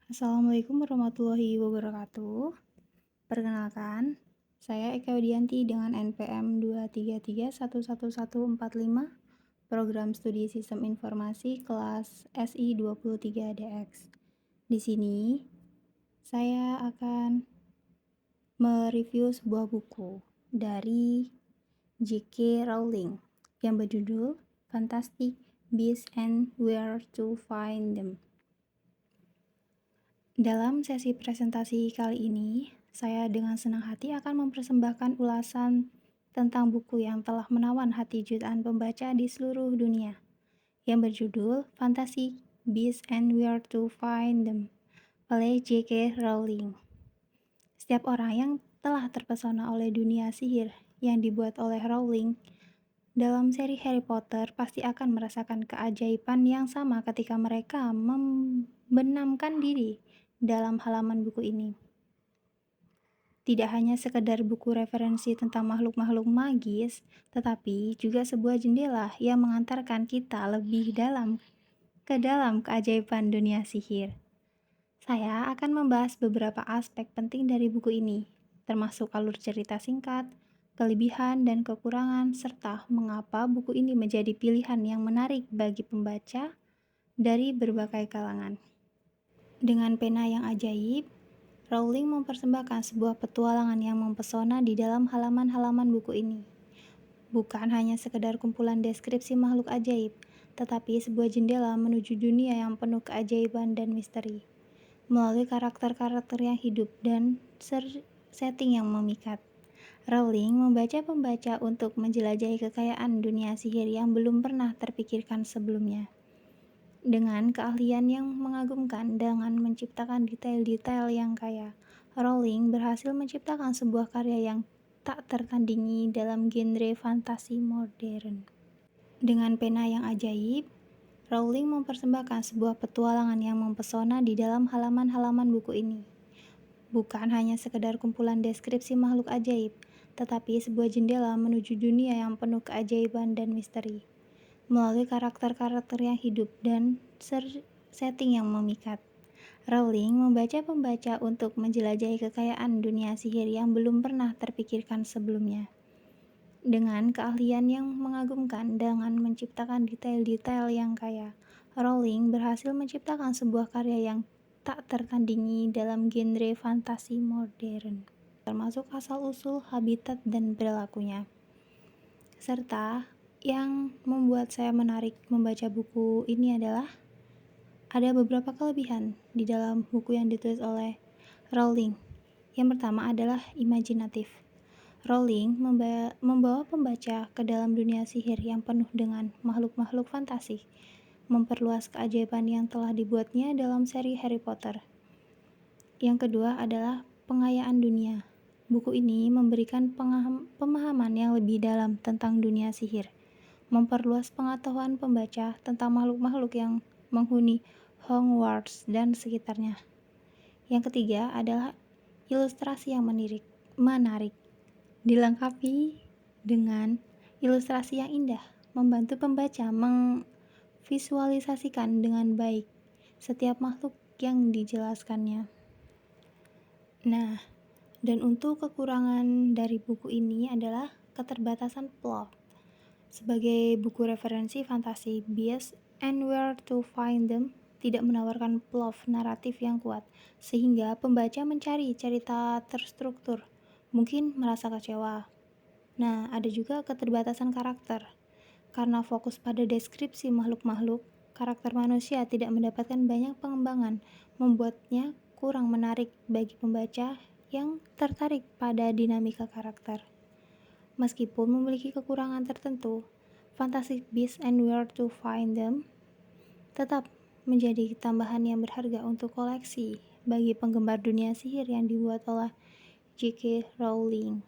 Assalamualaikum warahmatullahi wabarakatuh. Perkenalkan, saya Eka Widianti dengan NPM 233111145, Program Studi Sistem Informasi kelas SI 23DX. Di sini, saya akan mereview sebuah buku dari J.K. Rowling yang berjudul Fantastic Beasts and Where to Find Them. Dalam sesi presentasi kali ini, saya dengan senang hati akan mempersembahkan ulasan tentang buku yang telah menawan hati jutaan pembaca di seluruh dunia, yang berjudul Fantastic Beasts and Where to Find Them oleh J.K. Rowling. Setiap orang yang telah terpesona oleh dunia sihir yang dibuat oleh Rowling dalam seri Harry Potter pasti akan merasakan keajaiban yang sama ketika mereka membenamkan diri dalam halaman buku ini. Tidak hanya sekedar buku referensi tentang makhluk-makhluk magis, tetapi juga sebuah jendela yang mengantarkan kita lebih dalam ke dalam keajaiban dunia sihir. Saya akan membahas beberapa aspek penting dari buku ini, termasuk alur cerita singkat, kelebihan dan kekurangan, serta mengapa buku ini menjadi pilihan yang menarik bagi pembaca dari berbagai kalangan. Dengan pena yang ajaib, Rowling mempersembahkan sebuah petualangan yang mempesona di dalam halaman-halaman buku ini. Bukan hanya sekedar kumpulan deskripsi makhluk ajaib, tetapi sebuah jendela menuju dunia yang penuh keajaiban dan misteri. Melalui karakter-karakter yang hidup dan setting yang memikat, Rowling membaca pembaca untuk menjelajahi kekayaan dunia sihir yang belum pernah terpikirkan sebelumnya. Dengan keahlian yang mengagumkan dengan menciptakan detail-detail yang kaya, Rowling berhasil menciptakan sebuah karya yang tak tertandingi dalam genre fantasi modern. Dengan pena yang ajaib, Rowling mempersembahkan sebuah petualangan yang mempesona di dalam halaman-halaman buku ini. Bukan hanya sekedar kumpulan deskripsi makhluk ajaib, tetapi sebuah jendela menuju dunia yang penuh keajaiban dan misteri. Melalui karakter-karakter yang hidup dan setting yang memikat, Rowling membaca pembaca untuk menjelajahi kekayaan dunia sihir yang belum pernah terpikirkan sebelumnya. Dengan keahlian yang mengagumkan dengan menciptakan detail-detail yang kaya, Rowling berhasil menciptakan sebuah karya yang tak tertandingi dalam genre fantasi modern, termasuk asal-usul, habitat, dan perilakunya. Serta yang membuat saya menarik membaca buku ini adalah ada beberapa kelebihan di dalam buku yang ditulis oleh Rowling. Yang pertama adalah imajinatif. Rowling membawa pembaca ke dalam dunia sihir yang penuh dengan makhluk-makhluk fantasi, memperluas keajaiban yang telah dibuatnya dalam seri Harry Potter. Yang kedua adalah pengayaan dunia. Buku ini memberikan pemahaman yang lebih dalam tentang dunia sihir, memperluas pengetahuan pembaca tentang makhluk-makhluk yang menghuni Hogwarts dan sekitarnya. Yang ketiga adalah ilustrasi yang menarik, dilengkapi dengan ilustrasi yang indah, membantu pembaca memvisualisasikan dengan baik setiap makhluk yang dijelaskannya. Nah, dan untuk kekurangan dari buku ini adalah keterbatasan plot. Sebagai buku referensi fantasi, Beasts and Where to Find Them tidak menawarkan plot naratif yang kuat, sehingga pembaca mencari cerita terstruktur, mungkin merasa kecewa. Nah, ada juga keterbatasan karakter. Karena fokus pada deskripsi makhluk-makhluk, karakter manusia tidak mendapatkan banyak pengembangan, membuatnya kurang menarik bagi pembaca yang tertarik pada dinamika karakter. Meskipun memiliki kekurangan tertentu, Fantastic Beasts and Where to Find Them tetap menjadi tambahan yang berharga untuk koleksi bagi penggemar dunia sihir yang dibuat oleh J.K. Rowling.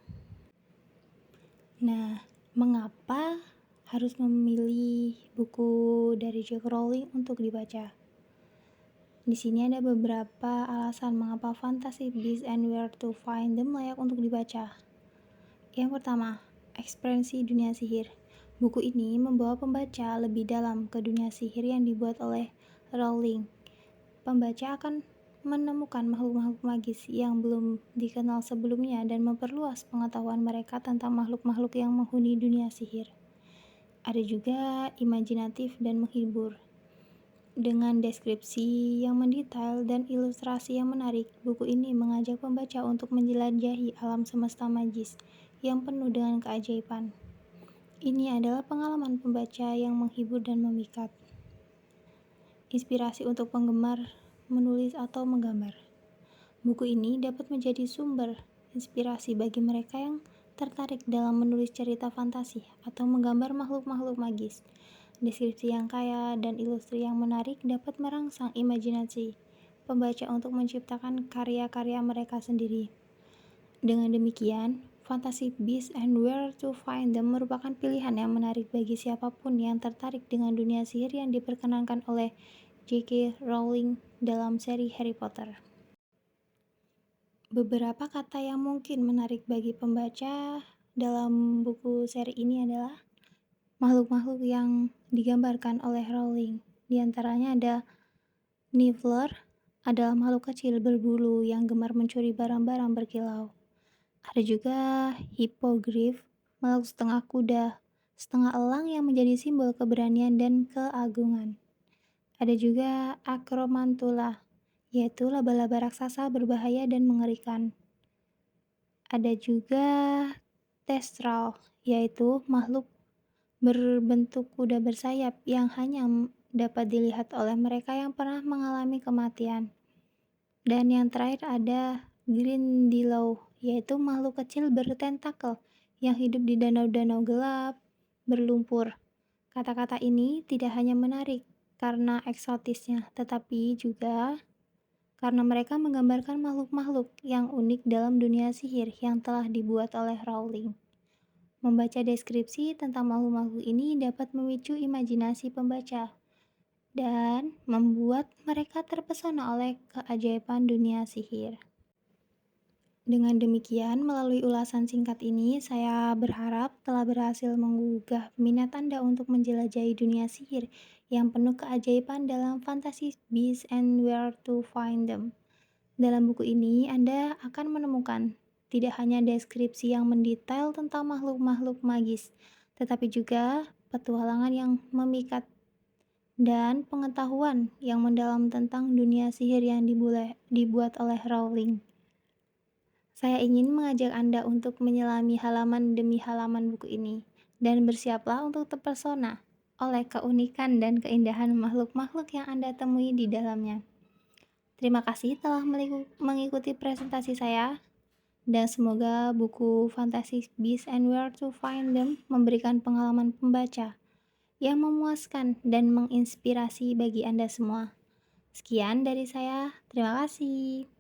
Nah, mengapa harus memilih buku dari J.K. Rowling untuk dibaca? Di sini ada beberapa alasan mengapa Fantastic Beasts and Where to Find Them layak untuk dibaca. Yang pertama, ekspresi dunia sihir. Buku ini membawa pembaca lebih dalam ke dunia sihir yang dibuat oleh Rowling. Pembaca akan menemukan makhluk-makhluk magis yang belum dikenal sebelumnya dan memperluas pengetahuan mereka tentang makhluk-makhluk yang menghuni dunia sihir. Ada juga imajinatif dan menghibur. Dengan deskripsi yang mendetail dan ilustrasi yang menarik, buku ini mengajak pembaca untuk menjelajahi alam semesta magis yang penuh dengan keajaiban. Ini adalah pengalaman pembaca yang menghibur dan memikat. Inspirasi untuk penggemar menulis atau menggambar. Buku ini dapat menjadi sumber inspirasi bagi mereka yang tertarik dalam menulis cerita fantasi atau menggambar makhluk-makhluk magis. Deskripsi yang kaya dan ilustrasi yang menarik dapat merangsang imajinasi pembaca untuk menciptakan karya-karya mereka sendiri. Dengan demikian, Fantastic Beasts and Where to Find Them merupakan pilihan yang menarik bagi siapapun yang tertarik dengan dunia sihir yang diperkenankan oleh J.K. Rowling dalam seri Harry Potter. Beberapa kata yang mungkin menarik bagi pembaca dalam buku seri ini adalah makhluk-makhluk yang digambarkan oleh Rowling. Di antaranya ada Niffler, adalah makhluk kecil berbulu yang gemar mencuri barang-barang berkilau. Ada juga Hippogriff, makhluk setengah kuda, setengah elang yang menjadi simbol keberanian dan keagungan. Ada juga Acromantula, yaitu laba-laba raksasa berbahaya dan mengerikan. Ada juga Thestral, yaitu makhluk berbentuk kuda bersayap yang hanya dapat dilihat oleh mereka yang pernah mengalami kematian. Dan yang terakhir ada Grindylow, yaitu makhluk kecil bertentakel yang hidup di danau-danau gelap berlumpur. Kata-kata ini tidak hanya menarik karena eksotisnya, tetapi juga karena mereka menggambarkan makhluk-makhluk yang unik dalam dunia sihir yang telah dibuat oleh Rowling. Membaca deskripsi tentang makhluk-makhluk ini dapat memicu imajinasi pembaca dan membuat mereka terpesona oleh keajaiban dunia sihir. Dengan demikian, melalui ulasan singkat ini, saya berharap telah berhasil menggugah minat Anda untuk menjelajahi dunia sihir yang penuh keajaiban dalam Fantastic Beasts and Where to Find Them. Dalam buku ini, Anda akan menemukan tidak hanya deskripsi yang mendetail tentang makhluk-makhluk magis, tetapi juga petualangan yang memikat dan pengetahuan yang mendalam tentang dunia sihir yang dibuat oleh Rowling. Saya ingin mengajak Anda untuk menyelami halaman demi halaman buku ini, dan bersiaplah untuk terpesona oleh keunikan dan keindahan makhluk-makhluk yang Anda temui di dalamnya. Terima kasih telah mengikuti presentasi saya, dan semoga buku Fantastic Beasts and Where to Find Them memberikan pengalaman pembaca yang memuaskan dan menginspirasi bagi Anda semua. Sekian dari saya, terima kasih.